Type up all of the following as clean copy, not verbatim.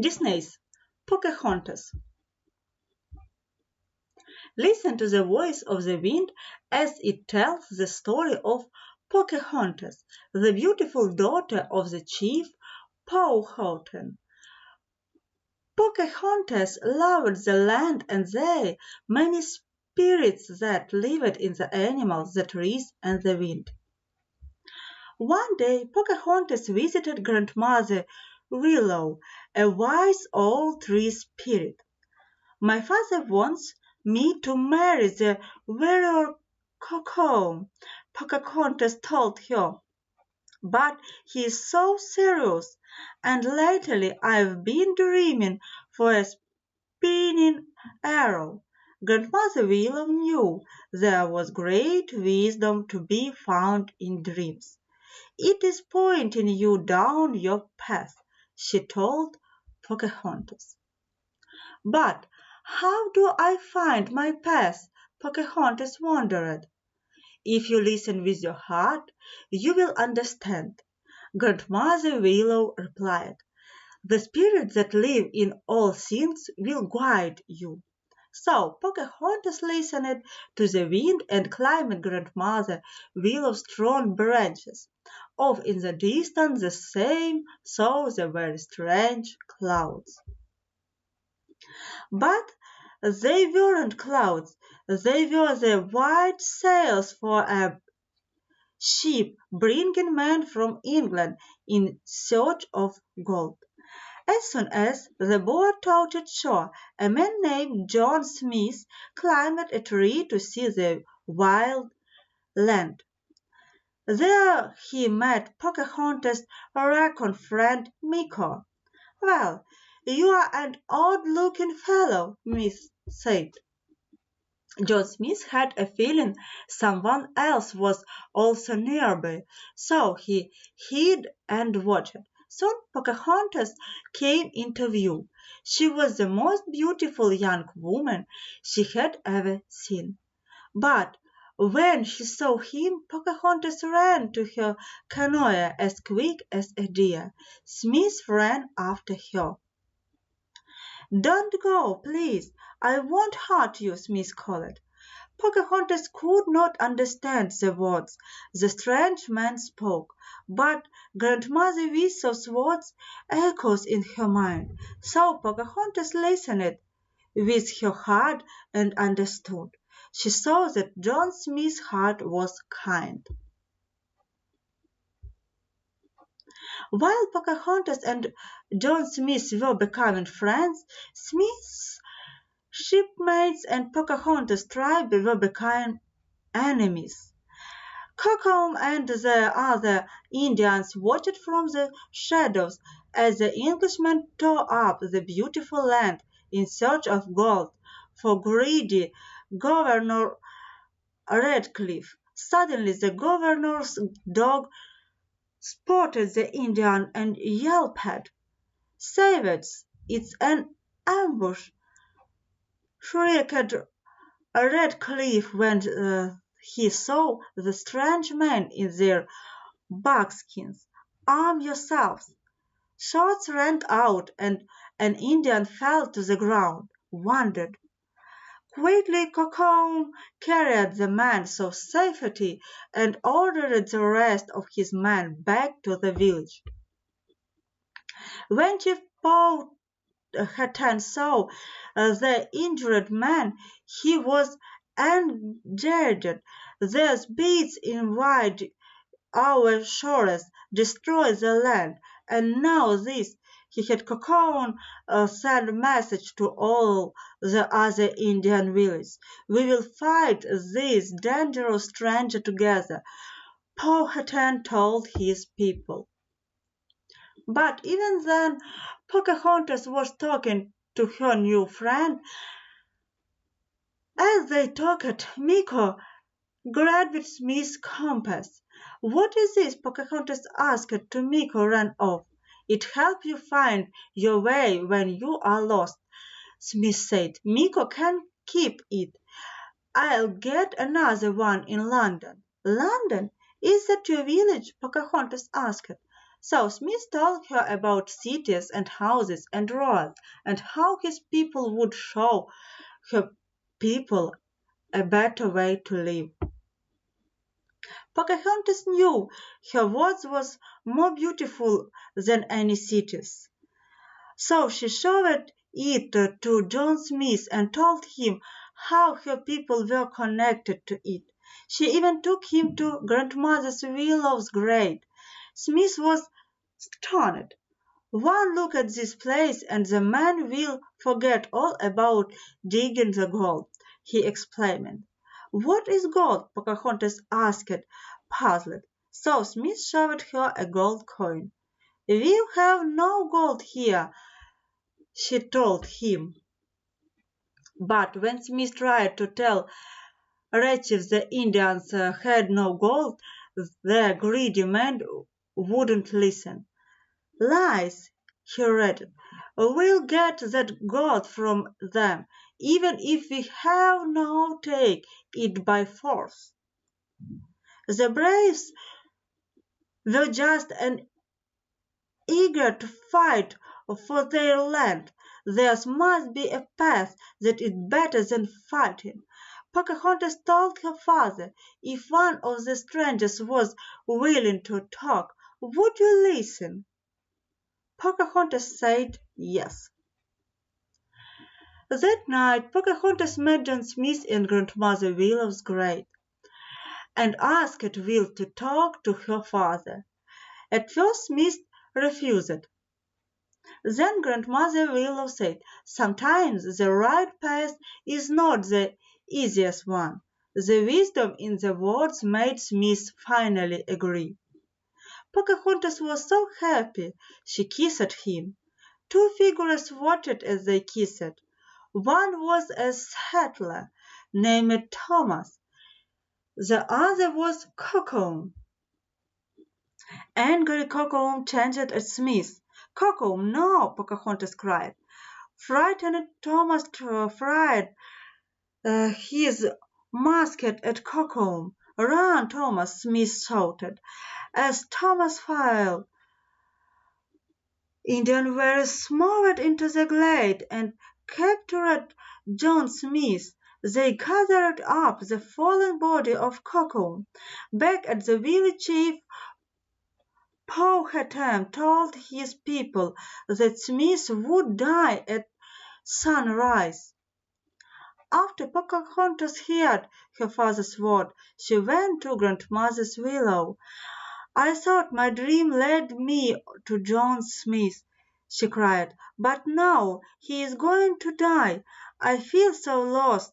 Disney's Pocahontas. Listen to the voice of the wind as it tells the story of Pocahontas, the beautiful daughter of the chief Powhatan. Pocahontas loved the land and the many spirits that lived in the animals, the trees, and the wind. One day Pocahontas visited Grandmother Willow, a wise old tree spirit. "My father wants me to marry the warrior Coco," Pocahontas told her, "but he is so serious, and lately I've been dreaming for a spinning arrow." Grandmother Willow knew there was great wisdom to be found in dreams. "It is pointing you down your path," she told Pocahontas. "But how do I find my path?" Pocahontas wondered. "If you listen with your heart, you will understand," Grandmother Willow replied. "The spirits that live in all things will guide you." So Pocahontas listened to the wind and climbed Grandmother Willow's strong branches. Off in the distance the same saw the very strange clouds. But they weren't clouds, they were the white sails for a ship bringing men from England in search of gold. As soon as the boat touched shore, a man named John Smith climbed a tree to see the wild land. There he met Pocahontas' raccoon friend Meeko. "Well, you are an odd-looking fellow," Miss said. John Smith had a feeling someone else was also nearby, so he hid and watched. Soon Pocahontas came into view. She was the most beautiful young woman she had ever seen. But when she saw him, Pocahontas ran to her canoe as quick as a deer. Smith ran after her. "Don't go, please. I won't hurt you," Smith called. Pocahontas could not understand the words the strange man spoke, but Grandmother Whistle's words echoed in her mind. So Pocahontas listened with her heart and understood. She saw that John Smith's heart was kind. While Pocahontas and John Smith were becoming friends, Smith's shipmates and Pocahontas' tribe were becoming enemies. Kokoum and the other Indians watched from the shadows as the Englishmen tore up the beautiful land in search of gold for greedy Governor Redcliffe. Suddenly the governor's dog spotted the Indian and yelped. "Savage! It's an ambush!" shrieked Redcliffe when he saw the strange men in their buckskins. "Arm yourselves!" Shots rang out, and an Indian fell to the ground, wounded. Quickly Kokoum carried the man to safety and ordered the rest of his men back to the village. When Chief Powhatan saw the injured man, he was enraged. "These beasts invade our shores, destroy the land, and now this." He had Kokoum send a message to all the other Indian villages. "We will fight this dangerous stranger together," Powhatan told his people. But even then Pocahontas was talking to her new friend. As they talked, Meeko grabbed Smith's compass. "What is this?" Pocahontas asked to Meeko ran off. "It helps you find your way when you are lost," Smith said. "Meeko can keep it. I'll get another one in London." "London? Is that your village?" Pocahontas asked. So Smith told her about cities and houses and roads, and how his people would show her people a better way to live. Pocahontas knew her words was more beautiful than any cities. So she showed it to John Smith and told him how her people were connected to it. She even took him to Grandmother Willow's grave. Smith was stunned. One look at this place and the man will forget all about digging the gold, he exclaimed. What is gold? Pocahontas asked, puzzled. So Smith showed her a gold coin. We have no gold here, she told him. But when Smith tried to tell Retief the Indians had no gold, their greedy men wouldn't listen. Lies, he read. We'll get that gold from them, even if we have now take it by force. The braves were just and eager to fight for their land. There must be a path that is better than fighting. Pocahontas told her father if one of the strangers was willing to talk, would you listen? Pocahontas said yes. That night Pocahontas met John Smith in Grandmother Willow's grave and asked Will to talk to her father. At first Smith refused. Then Grandmother Willow said, sometimes the right path is not the easiest one. The wisdom in the words made Smith finally agree. Pocahontas was so happy, she kissed him. Two figures watched as they kissed. One was a settler named Thomas. The other was Cocoon. Angry Cocoon changed at Smith. Cocoon, no! Pocahontas cried. Frightened Thomas fired his musket at Cocoon. Run, Thomas! Smith shouted. As Thomas fell, Indians were smothered into the glade and captured John Smith. They gathered up the fallen body of Cocoon. Back at the village chief, Powhatan told his people that Smith would die at sunrise. After Pocahontas heard her father's word, she went to Grandmother's willow. I thought my dream led me to John Smith, she cried, but now he is going to die. I feel so lost.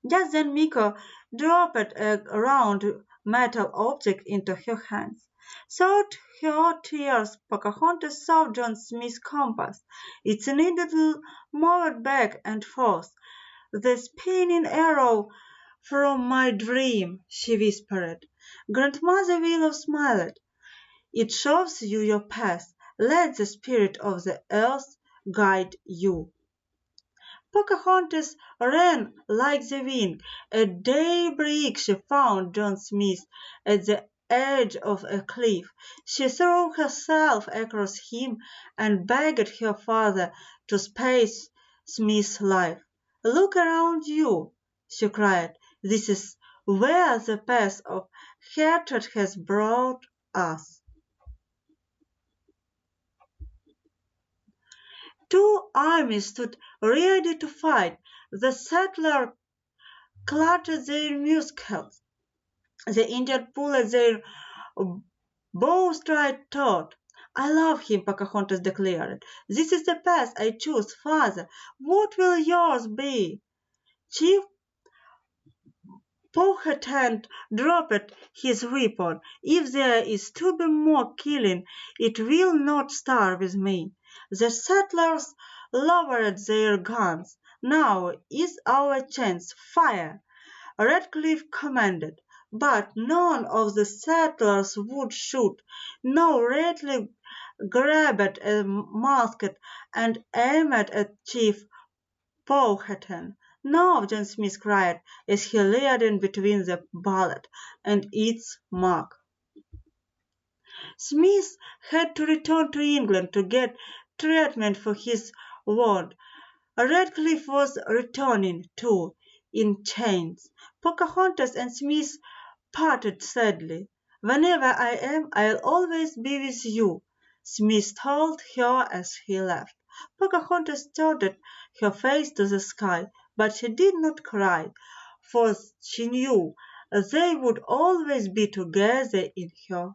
Just then Miko dropped a round metal object into her hands. Through her tears, Pocahontas saw John Smith's compass. Its needle moved back and forth. The spinning arrow from my dream, she whispered. Grandmother Willow smiled. It shows you your path. Let the spirit of the earth guide you. Pocahontas ran like the wind. At daybreak she found John Smith at the edge of a cliff. She threw herself across him and begged her father to spare Smith's life. Look around you, she cried. This is where the path of hatred has brought us. Two armies stood ready to fight. The settlers clutched their muskets. The Indians pulled their bowstrings taut. I love him, Pocahontas declared. This is the path I choose, father. What will yours be? Chief Powhatan dropped his weapon. If there is to be more killing, it will not start with me. The settlers lowered their guns. Now is our chance. Fire! Redcliffe commanded. But none of the settlers would shoot. No, Redcliffe grabbed a musket and aimed at Chief Powhatan. No, John Smith cried as he leered in between the bullet and its mark. Smith had to return to England to get treatment for his wound. Radcliffe was returning, too, in chains. Pocahontas and Smith parted sadly. "Whenever I am, I'll always be with you," Smith told her as he left. Pocahontas turned her face to the sky, but she did not cry, for she knew they would always be together in her